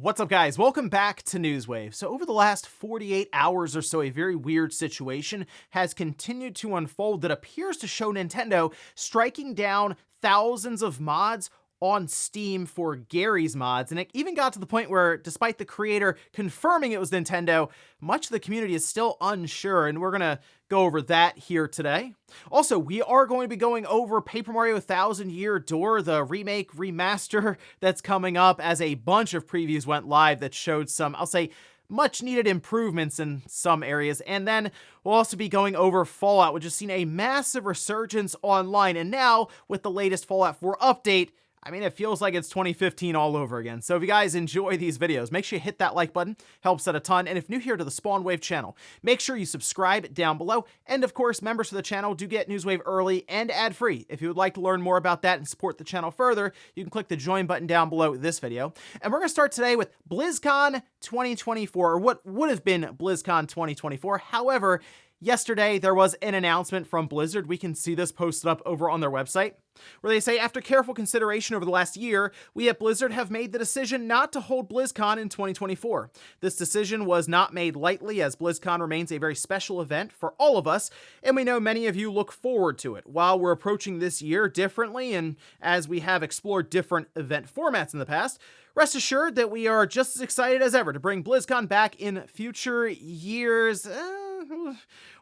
What's up, guys? Welcome back to Newswave. So over the last 48 hours or so, a very weird situation has continued to unfold that appears to show Nintendo striking down thousands of mods on Steam for Garry's mods, and it even got to the point where, despite the creator confirming it was Nintendo, much of the community is still unsure, and we're gonna go over that here today. Also, we are going to be going over Paper Mario Thousand Year Door, the remake, remaster that's coming up, as a bunch of previews went live that showed some, I'll say, much needed improvements in some areas. And then we'll also be going over Fallout, which has seen a massive resurgence online, and now with the latest Fallout 4 update, I mean, it feels like it's 2015 all over again. So if you guys enjoy these videos, make sure you hit that like button, helps out a ton. And if new here to the Spawnwave channel, make sure you subscribe down below. And of course, members of the channel do get Newswave early and ad-free. If you would like to learn more about that and support the channel further, you can click the join button down below this video. And we're gonna start today with Blizzcon 2024, or what would have been Blizzcon 2024. However, yesterday, there was an announcement from Blizzard. We can see this posted up over on their website, where they say, after careful consideration over the last year, we at Blizzard have made the decision not to hold BlizzCon in 2024. This decision was not made lightly, as BlizzCon remains a very special event for all of us, and we know many of you look forward to it. While we're approaching this year differently, and as we have explored different event formats in the past, rest assured that we are just as excited as ever to bring BlizzCon back in future years.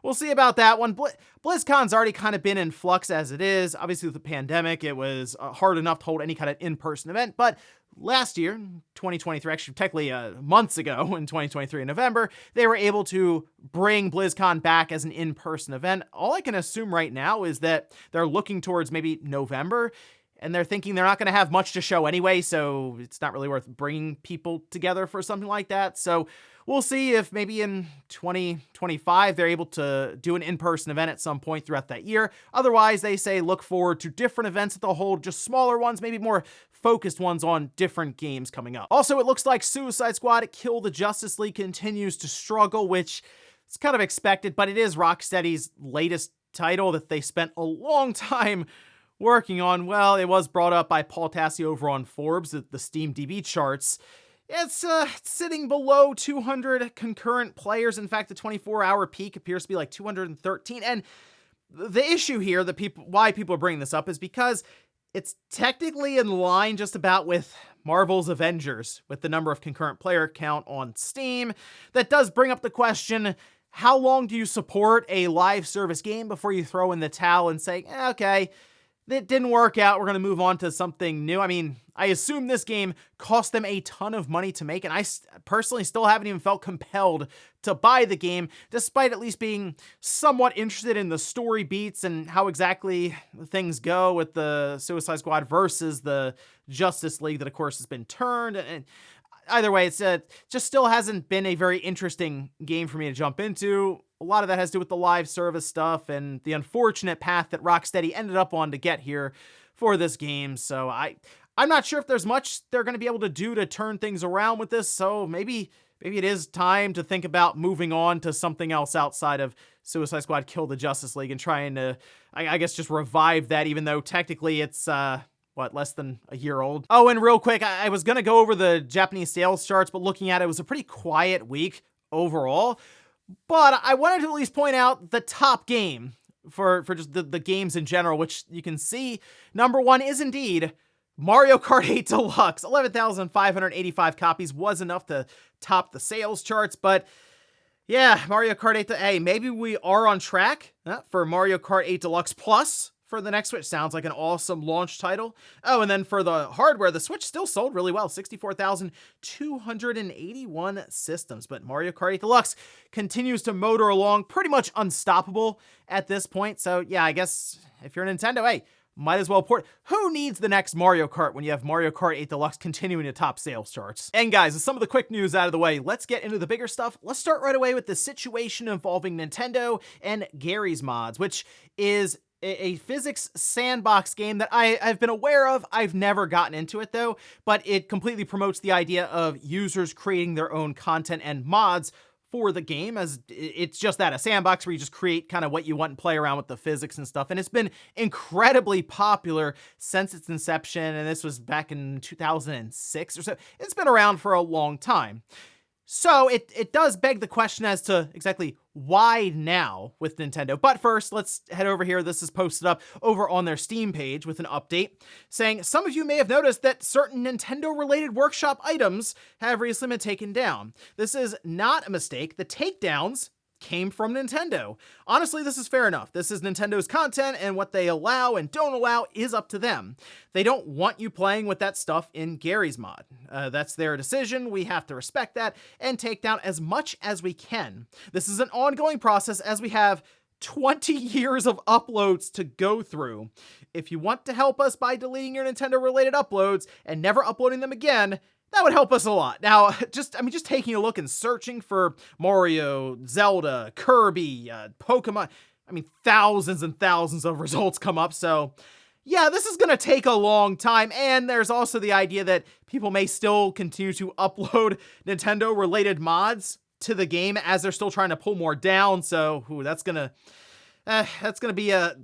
We'll see about that one. BlizzCon's already kind of been in flux as it is. Obviously, with the pandemic, it was hard enough to hold any kind of in-person event, but last year, 2023, actually technically months ago in 2023 in November, they were able to bring BlizzCon back as an in-person event. All I can assume right now is that they're looking towards maybe November, and they're thinking they're not going to have much to show anyway, so it's not really worth bringing people together for something like that. So we'll see if maybe in 2025 they're able to do an in-person event at some point throughout that year. Otherwise, they say look forward to different events that they'll hold, just smaller ones, maybe more focused ones on different games coming up. Also, it looks like Suicide Squad Kill the Justice League continues to struggle, which is kind of expected, but it is Rocksteady's latest title that they spent a long time working on. Well, it was brought up by Paul Tassi over on Forbes, the Steam DB charts. It's sitting below 200 concurrent players. In fact, the 24-hour peak appears to be like 213. And the issue here, why people are bringing this up, is because it's technically in line just about with Marvel's Avengers, with the number of concurrent player count on Steam. That does bring up the question, how long do you support a live service game before you throw in the towel and say, okay, it didn't work out, we're going to move on to something new? I mean, I assume this game cost them a ton of money to make, and I personally still haven't even felt compelled to buy the game, despite at least being somewhat interested in the story beats and how exactly things go with the Suicide Squad versus the Justice League that, of course, has been turned. And either way, it's just still hasn't been a very interesting game for me to jump into. A lot of that has to do with the live service stuff and the unfortunate path that Rocksteady ended up on to get here for this game. So I'm not sure if there's much they're going to be able to do to turn things around with this. So maybe it is time to think about moving on to something else outside of Suicide Squad Kill the Justice League and trying to, I guess, just revive that, even though technically it's, less than a year old. Oh, and real quick, I was going to go over the Japanese sales charts, but looking at it, it was a pretty quiet week overall. But I wanted to at least point out the top game for just the games in general, which you can see number one is indeed Mario Kart 8 Deluxe. 11,585 copies was enough to top the sales charts, but yeah, Mario Kart 8, hey, maybe we are on track for Mario Kart 8 Deluxe Plus for the next Switch. Sounds like an awesome launch title. Oh, and then for the hardware, the Switch still sold really well, 64,281 systems. But Mario Kart 8 Deluxe continues to motor along, pretty much unstoppable at this point. So yeah, I guess if you're Nintendo, hey, might as well port. Who needs the next Mario Kart when you have Mario Kart 8 Deluxe continuing to top sales charts? And guys, with some of the quick news out of the way, let's get into the bigger stuff. Let's start right away with the situation involving Nintendo and Garry's mods, which is a physics sandbox game that I've been aware of. I've never gotten into it though, but it completely promotes the idea of users creating their own content and mods for the game, as it's just that, a sandbox where you just create kind of what you want and play around with the physics and stuff. And it's been incredibly popular since its inception, and this was back in 2006 or so. It's been around for a long time. So it does beg the question as to exactly why now with Nintendo. But first, let's head over here. This is posted up over on their Steam page with an update saying, some of you may have noticed that certain Nintendo-related workshop items have recently been taken down. This is not a mistake. The takedowns came from Nintendo. Honestly, this is fair enough. This is Nintendo's content, and what they allow and don't allow is up to them. They don't want you playing with that stuff in Garry's mod. That's their decision. We have to respect that and take down as much as we can. This is an ongoing process, as we have 20 years of uploads to go through. If you want to help us by deleting your Nintendo-related uploads and never uploading them again, that would help us a lot. Now, just taking a look and searching for Mario, Zelda, Kirby, Pokemon, thousands and thousands of results come up. So yeah, this is going to take a long time. And there's also the idea that people may still continue to upload Nintendo related mods to the game as they're still trying to pull more down. So that's going to be a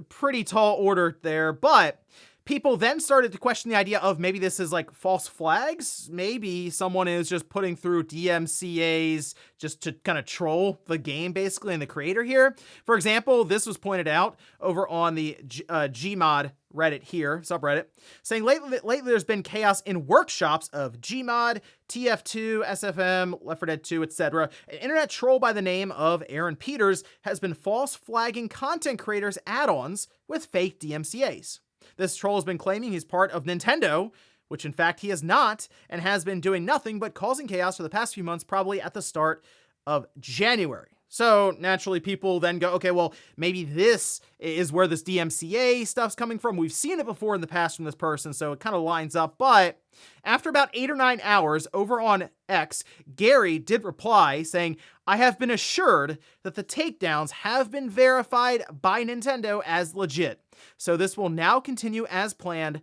pretty tall order there. But people then started to question the idea of maybe this is like false flags. Maybe someone is just putting through DMCAs just to kind of troll the game, basically, and the creator here. For example, this was pointed out over on the Gmod Reddit here, subreddit, saying lately there's been chaos in workshops of Gmod, TF2, SFM, Left 4 Dead 2, etc. An internet troll by the name of Aaron Peters has been false flagging content creators' add-ons with fake DMCAs. This troll has been claiming he's part of Nintendo, which in fact he is not, and has been doing nothing but causing chaos for the past few months, probably at the start of January. So naturally people then go, okay, well, maybe this is where this DMCA stuff's coming from. We've seen it before in the past from this person, so it kind of lines up. But after about 8 or 9 hours over on X, Garry did reply saying, I have been assured that the takedowns have been verified by Nintendo as legit. So this will now continue as planned.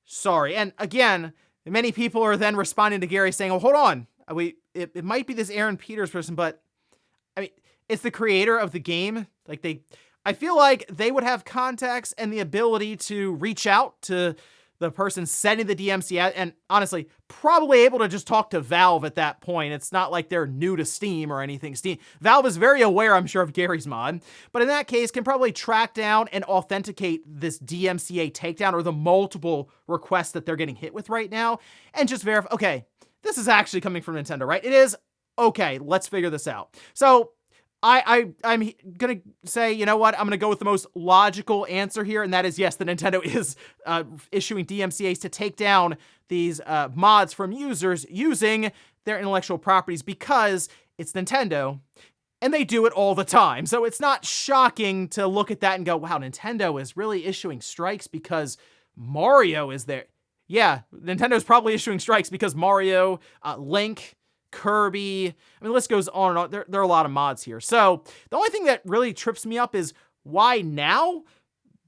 Sorry. And again, many people are then responding to Garry saying, oh, hold on. It might be this Aaron Peters person, but it's the creator of the game. I feel like they would have contacts and the ability to reach out to the person setting the DMCA, and honestly, probably able to just talk to Valve at that point. It's not like they're new to Steam or anything. Valve is very aware, I'm sure, of Garry's mod, but in that case, can probably track down and authenticate this DMCA takedown or the multiple requests that they're getting hit with right now, and just verify, okay, this is actually coming from Nintendo, right? It is? Okay, let's figure this out. So I'm going to say, you know what? I'm going to go with the most logical answer here, and that is yes, the Nintendo is issuing DMCAs to take down these mods from users using their intellectual properties because it's Nintendo, and they do it all the time. So it's not shocking to look at that and go, wow, Nintendo is really issuing strikes because Mario is there. Yeah, Nintendo's probably issuing strikes because Mario, Link, Kirby, the list goes on and on. There are a lot of mods here. So the only thing that really trips me up is why now?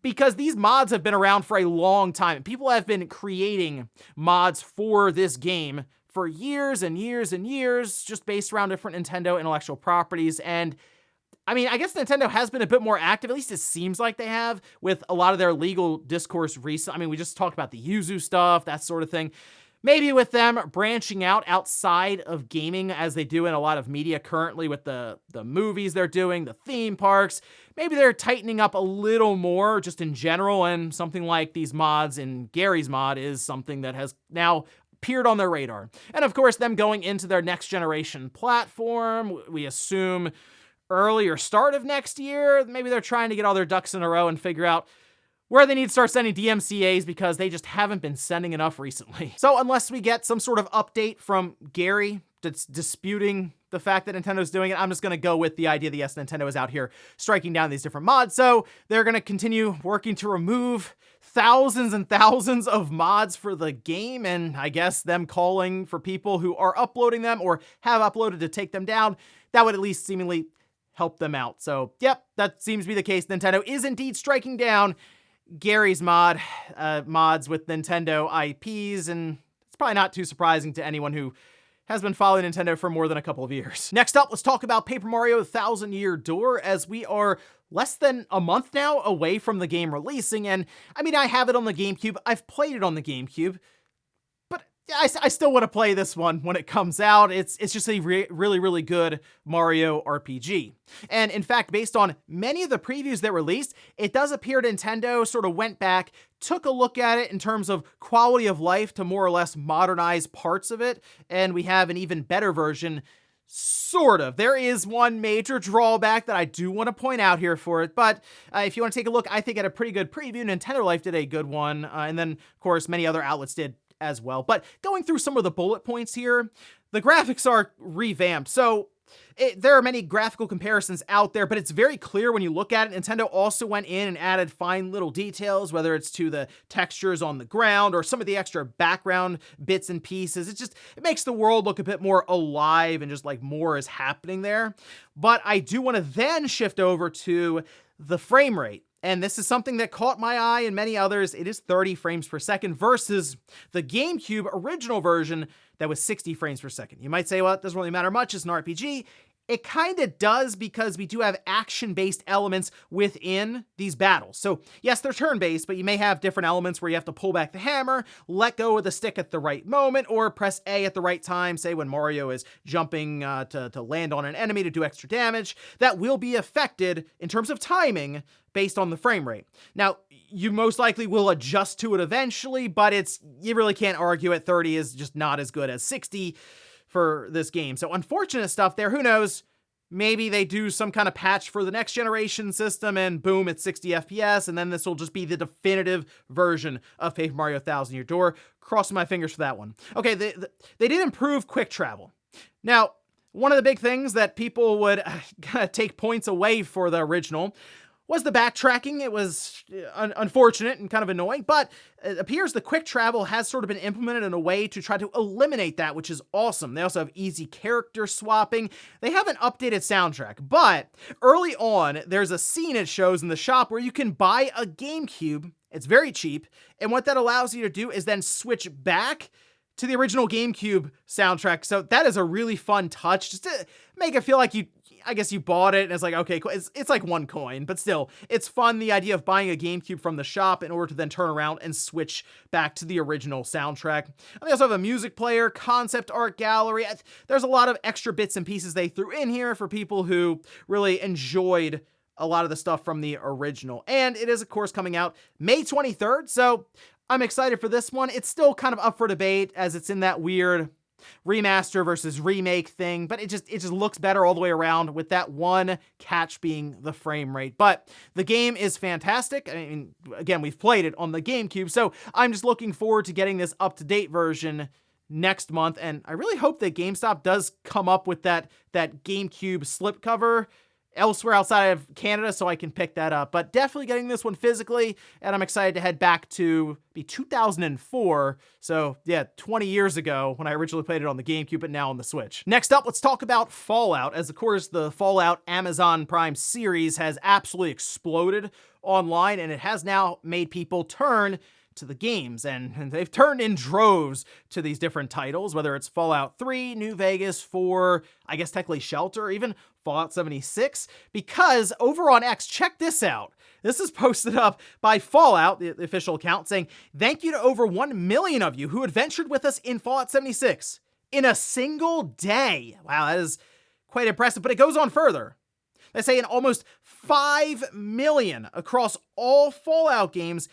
Because these mods have been around for a long time. People have been creating mods for this game for years and years and years, just based around different Nintendo intellectual properties. And I guess Nintendo has been a bit more active, at least it seems like they have, with a lot of their legal discourse recently. We just talked about the Yuzu stuff, that sort of thing. Maybe with them branching out outside of gaming as they do in a lot of media currently with the movies they're doing, the theme parks, maybe they're tightening up a little more just in general, and something like these mods in Garry's mod is something that has now appeared on their radar. And of course, them going into their next generation platform, we assume early or start of next year, maybe they're trying to get all their ducks in a row and figure out where they need to start sending DMCAs because they just haven't been sending enough recently. So unless we get some sort of update from Garry that's disputing the fact that Nintendo's doing it, I'm just going to go with the idea that yes, Nintendo is out here striking down these different mods. So they're going to continue working to remove thousands and thousands of mods for the game, and I guess them calling for people who are uploading them or have uploaded to take them down. That would at least seemingly help them out. So yep, that seems to be the case. Nintendo is indeed striking down Garry's mods with Nintendo IPs, and it's probably not too surprising to anyone who has been following Nintendo for more than a couple of years. Next up, let's talk about Paper Mario Thousand Year Door, as we are less than a month now away from the game releasing. And I mean, I have it on the GameCube. I've played it on the GameCube, but I still want to play this one when it comes out. It's just a really good Mario RPG. And in fact, based on many of the previews that released, it does appear Nintendo sort of went back, took a look at it in terms of quality of life to more or less modernize parts of it, and we have an even better version. Sort of. There is one major drawback that I do want to point out here for it, but if you want to take a look, I think at a pretty good preview, Nintendo Life did a good one, and then, of course, many other outlets did as well. But going through some of the bullet points here, the graphics are revamped, so there are many graphical comparisons out there, but it's very clear when you look at it. Nintendo also went in and added fine little details, whether it's to the textures on the ground or some of the extra background bits and pieces. It makes the world look a bit more alive and just like more is happening there. But I do want to then shift over to the frame rate. And this is something that caught my eye and many others. It is 30 frames per second versus the GameCube original version that was 60 frames per second. You might say, well, it doesn't really matter much. It's an RPG. It kind of does, because we do have action-based elements within these battles. So yes, they're turn-based, but you may have different elements where you have to pull back the hammer, let go of the stick at the right moment, or press A at the right time, say when Mario is jumping to land on an enemy to do extra damage. That will be affected in terms of timing based on the frame rate. Now, you most likely will adjust to it eventually, but you really can't argue it. 30 is just not as good as 60 for this game. So unfortunate stuff there. Who knows? Maybe they do some kind of patch for the next generation system and boom, it's 60 FPS, and then this will just be the definitive version of Paper Mario Thousand Year Door. Crossing my fingers for that one. Okay, they did improve quick travel. Now, one of the big things that people would take points away for the original was the backtracking. It was unfortunate and kind of annoying, but it appears the quick travel has sort of been implemented in a way to try to eliminate that, which is awesome. They also have easy character swapping. They have an updated soundtrack, but early on, there's a scene it shows in the shop where you can buy a GameCube. It's very cheap, and what that allows you to do is then switch back to the original GameCube soundtrack. So that is a really fun touch, just to make it feel like I guess you bought it and it's like, okay, cool. It's like one coin, but still, it's fun, the idea of buying a GameCube from the shop in order to then turn around and switch back to the original soundtrack. And they also have a music player, concept art gallery. There's a lot of extra bits and pieces they threw in here for people who really enjoyed a lot of the stuff from the original. And it is, of course, coming out May 23rd, so I'm excited for this one. It's still kind of up for debate as it's in that weird remaster versus remake thing, but it just looks better all the way around, with that one catch being the frame rate. But the game is fantastic. I mean, again, we've played it on the GameCube, so I'm just looking forward to getting this up-to-date version next month, and I really hope that GameStop does come up with that GameCube slipcover elsewhere outside of Canada so I can pick that up. But definitely getting this one physically, and I'm excited to head back to 2004. So yeah, 20 years ago when I originally played it on the GameCube, but now on the Switch. Next up, let's talk about Fallout, as of course the Fallout Amazon Prime series has absolutely exploded online, and it has now made people turn to the games, and they've turned in droves to these different titles, whether it's Fallout 3, New Vegas 4, I guess technically Shelter, even Fallout 76, because over on X, check this out. This is posted up by Fallout, the official account, saying, "Thank you to over 1 million of you who adventured with us in Fallout 76 in a single day." Wow, that is quite impressive, but it goes on further. They say in almost 5 million across all Fallout games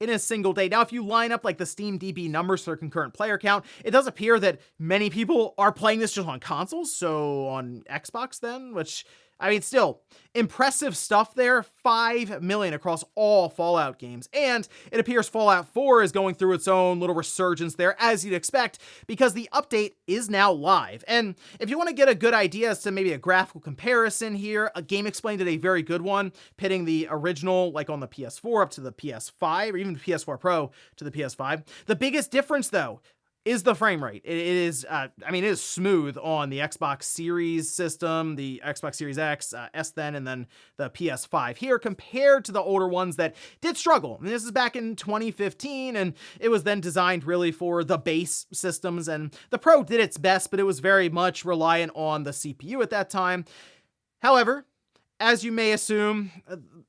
in a single day. Now, if you line up like the SteamDB numbers for concurrent player count, it does appear that many people are playing this just on consoles, so on Xbox then, which, I mean, still, impressive stuff there. 5 million across all Fallout games. And it appears Fallout 4 is going through its own little resurgence there, as you'd expect, because the update is now live. And if you want to get a good idea as to maybe a graphical comparison here, a Game Explained did a very good one, pitting the original, like on the PS4 up to the PS5, or even the PS4 Pro to the PS5. The biggest difference, though, is the frame rate. It is, I mean, it is smooth on the Xbox Series system, the Xbox Series X, S then, and then the PS5 here compared to the older ones that did struggle. And this is back in 2015, and it was then designed really for the base systems, and the Pro did its best, but it was very much reliant on the CPU at that time. However, as you may assume,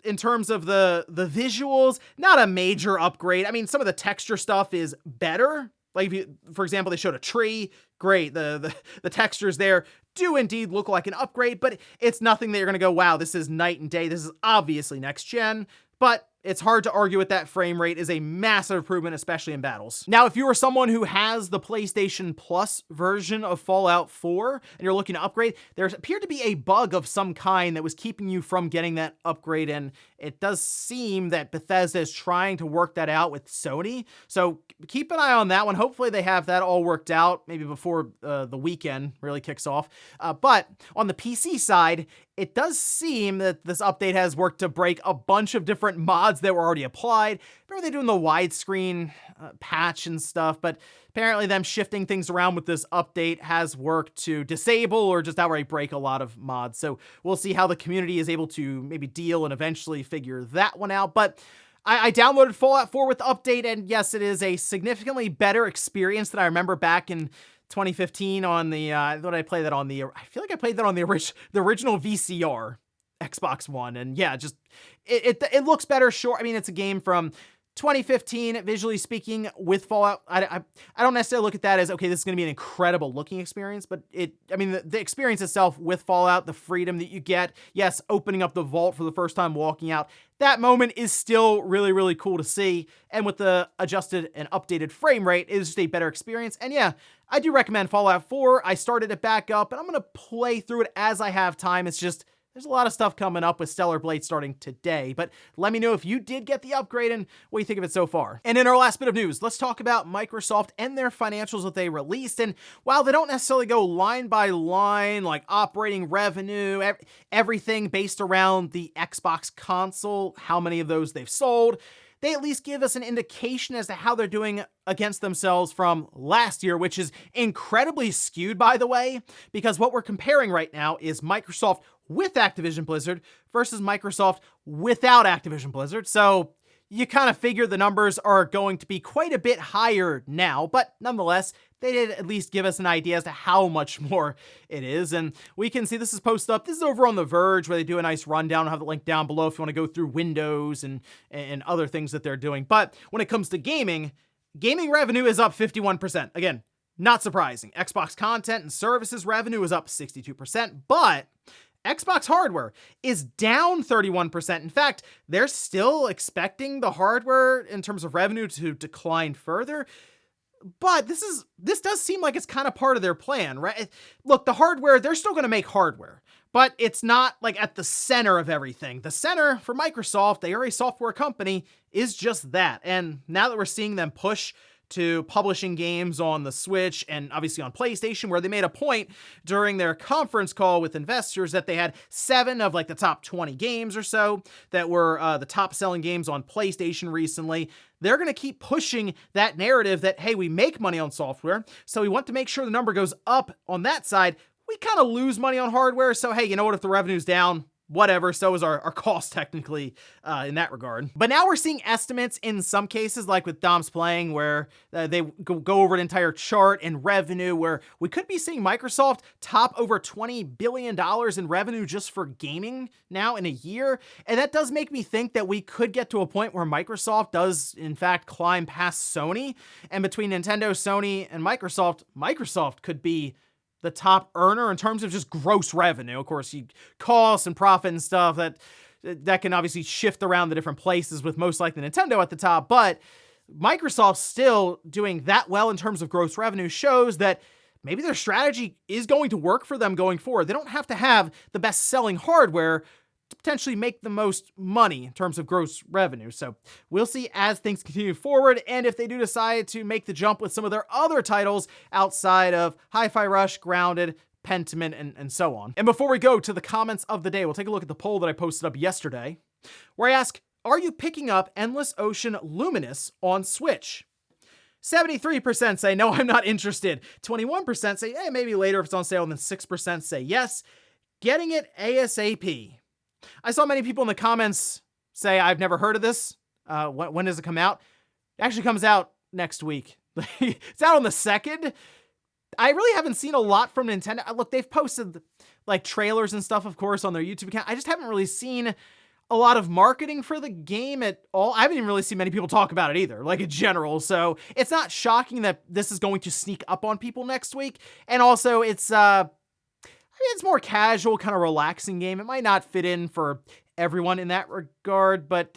in terms of the visuals, not a major upgrade. I mean, some of the texture stuff is better. Like, if you, for example, they showed a tree, great. The textures there do indeed look like an upgrade, but it's nothing that you're going to go, wow, this is night and day. This is obviously next gen, but it's hard to argue with that frame rate is a massive improvement, especially in battles. Now, if you are someone who has the PlayStation Plus version of Fallout 4 and you're looking to upgrade, there appeared to be a bug of some kind that was keeping you from getting that upgrade, and it does seem that Bethesda is trying to work that out with Sony. So keep an eye on that one. Hopefully they have that all worked out, maybe before the weekend really kicks off. But on the PC side, it does seem that this update has worked to break a bunch of different mods that were already applied. Remember they doing the widescreen patch and stuff, but apparently them shifting things around with this update has worked to disable or just outright break a lot of mods. So we'll see how the community is able to maybe deal and eventually figure that one out. But I downloaded Fallout 4 with the update, and yes, it is a significantly better experience than I remember back in 2015 on the, what did I play that on the, I feel like I played that on the original VCR Xbox One, and yeah, just, it looks better, sure. I mean, it's a game from 2015, visually speaking, with Fallout. I don't necessarily look at that as, okay, this is going to be an incredible looking experience, but I mean, the experience itself with Fallout, the freedom that you get, yes, opening up the vault for the first time, walking out, that moment is still really, really cool to see. And with the adjusted and updated frame rate, it is just a better experience. And yeah, I do recommend Fallout 4. I started it back up, and I'm going to play through it as I have time. It's just, there's a lot of stuff coming up with Stellar Blade starting today, but let me know if you did get the upgrade and what you think of it so far. And in our last bit of news, let's talk about Microsoft and their financials that they released. And while they don't necessarily go line by line, like operating revenue, everything based around the Xbox console, how many of those they've sold, they at least give us an indication as to how they're doing against themselves from last year, which is incredibly skewed, by the way, because what we're comparing right now is Microsoft with Activision Blizzard versus Microsoft without Activision Blizzard. So you kind of figure the numbers are going to be quite a bit higher now, but nonetheless, they did at least give us an idea as to how much more it is. And we can see this is posted up. This is over on The Verge, where they do a nice rundown. I'll have the link down below if you want to go through Windows and other things that they're doing. But when it comes to gaming revenue is up 51%. Again, not surprising. Xbox content and services revenue is up 62%, but Xbox hardware is down 31%. In fact, they're still expecting the hardware in terms of revenue to decline further. But this does seem like it's kind of part of their plan, right? Look, the hardware, they're still going to make hardware, but it's not like at the center of everything. The center for Microsoft, they are a software company, is just that. And now that we're seeing them push to publishing games on the Switch and obviously on PlayStation, where they made a point during their conference call with investors that they had 7 of like the top 20 games or so that were the top selling games on PlayStation recently. They're going to keep pushing that narrative that, hey, we make money on software, so we want to make sure the number goes up on that side. We kind of lose money on hardware, so hey, you know what, if the revenue's down, whatever, so is our cost technically in that regard. But now we're seeing estimates in some cases, like with Dom's Playing, where they go over an entire chart in revenue, where we could be seeing Microsoft top over $20 billion in revenue just for gaming now in a year. And that does make me think that we could get to a point where Microsoft does, in fact, climb past Sony. And between Nintendo, Sony, and Microsoft could be the top earner in terms of just gross revenue. Of course, you costs and profit and stuff that can obviously shift around the different places, with most likely Nintendo at the top, but Microsoft still doing that well in terms of gross revenue shows that maybe their strategy is going to work for them going forward. They don't have to have the best selling hardware to potentially make the most money in terms of gross revenue. So we'll see as things continue forward, and if they do decide to make the jump with some of their other titles outside of Hi-Fi Rush, Grounded, Pentiment, and so on. And before we go to the comments of the day, we'll take a look at the poll that I posted up yesterday, where I ask, are you picking up Endless Ocean Luminous on Switch? 73% say, no, I'm not interested. 21% say, hey, maybe later if it's on sale, and then 6% say yes, getting it ASAP. I saw many people in the comments say, I've never heard of this. When does it come out? It actually comes out next week. It's out on the 2nd. I really haven't seen a lot from Nintendo. Look, they've posted like trailers and stuff, of course, on their YouTube account. I just haven't really seen a lot of marketing for the game at all. I haven't even really seen many people talk about it either, like in general. So it's not shocking that this is going to sneak up on people next week. And also it's more casual, kind of relaxing game. It might not fit in for everyone in that regard, but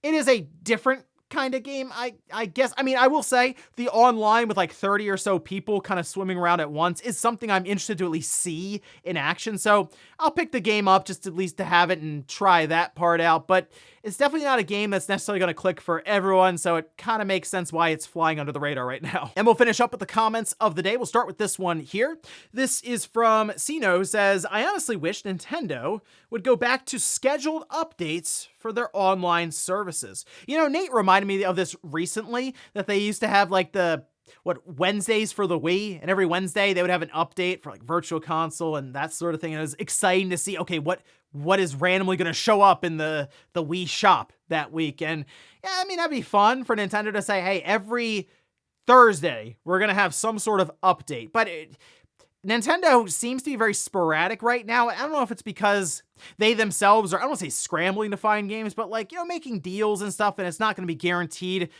it is a different kind of game, I guess. I mean, I will say the online with like 30 or so people kind of swimming around at once is something I'm interested to at least see in action. So I'll pick the game up just at least to have it and try that part out. But it's definitely not a game that's necessarily going to click for everyone, so it kind of makes sense why it's flying under the radar right now. And we'll finish up with the comments of the day. We'll start with this one here. This is from Sino, who says, I honestly wish Nintendo would go back to scheduled updates for their online services. You know, Nate reminded me of this recently, that they used to have like Wednesdays for the Wii, and every Wednesday they would have an update for like Virtual Console and that sort of thing. And it was exciting to see, okay, what is randomly going to show up in the Wii shop that week. And yeah, I mean, that'd be fun for Nintendo to say, hey, every Thursday we're going to have some sort of update. But Nintendo seems to be very sporadic right now. I don't know if it's because they themselves are, I don't want to say scrambling to find games, but like, you know, making deals and stuff, and it's not going to be guaranteed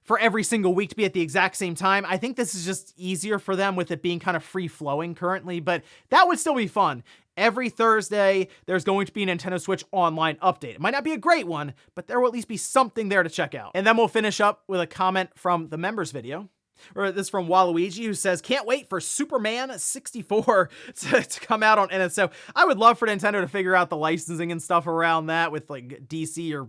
for every single week to be at the exact same time. I think this is just easier for them with it being kind of free-flowing currently, but that would still be fun. Every Thursday, there's going to be a Nintendo Switch Online update. It might not be a great one, but there will at least be something there to check out. And then we'll finish up with a comment from the members video. Or this from Waluigi, who says, can't wait for Superman 64 to come out on NSO. I would love for Nintendo to figure out the licensing and stuff around that with like DC or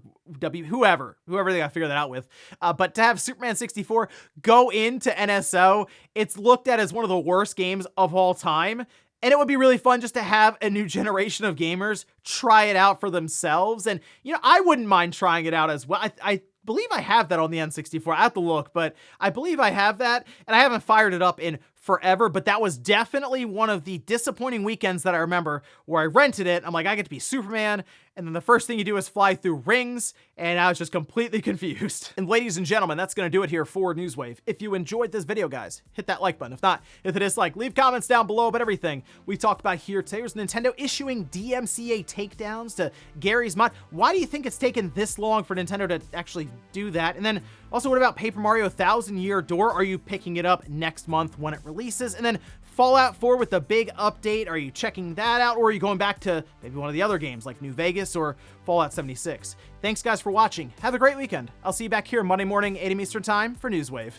whoever they gotta figure that out with. But to have Superman 64 go into NSO, it's looked at as one of the worst games of all time. And it would be really fun just to have a new generation of gamers try it out for themselves. And, you know, I wouldn't mind trying it out as well. I believe I have that on the N64. I have to look, but I believe I have that, and I haven't fired it up in forever, but that was definitely one of the disappointing weekends that I remember where I rented it. I'm like, I get to be Superman, and then the first thing you do is fly through rings, and I was just completely confused. And ladies and gentlemen, that's going to do it here for Newswave. If you enjoyed this video, guys, hit that like button. If not, hit the dislike. Leave comments down below about everything we talked about here today. Was Nintendo issuing DMCA takedowns to Garry's mod. Why do you think it's taken this long for Nintendo to actually do that? And then also, what about Paper Mario Thousand Year Door? Are you picking it up next month when it releases? And then Fallout 4 with the big update, are you checking that out, or are you going back to maybe one of the other games like New Vegas or Fallout 76? Thanks guys for watching. Have a great weekend. I'll see you back here Monday morning, 8 a.m. Eastern time for Newswave.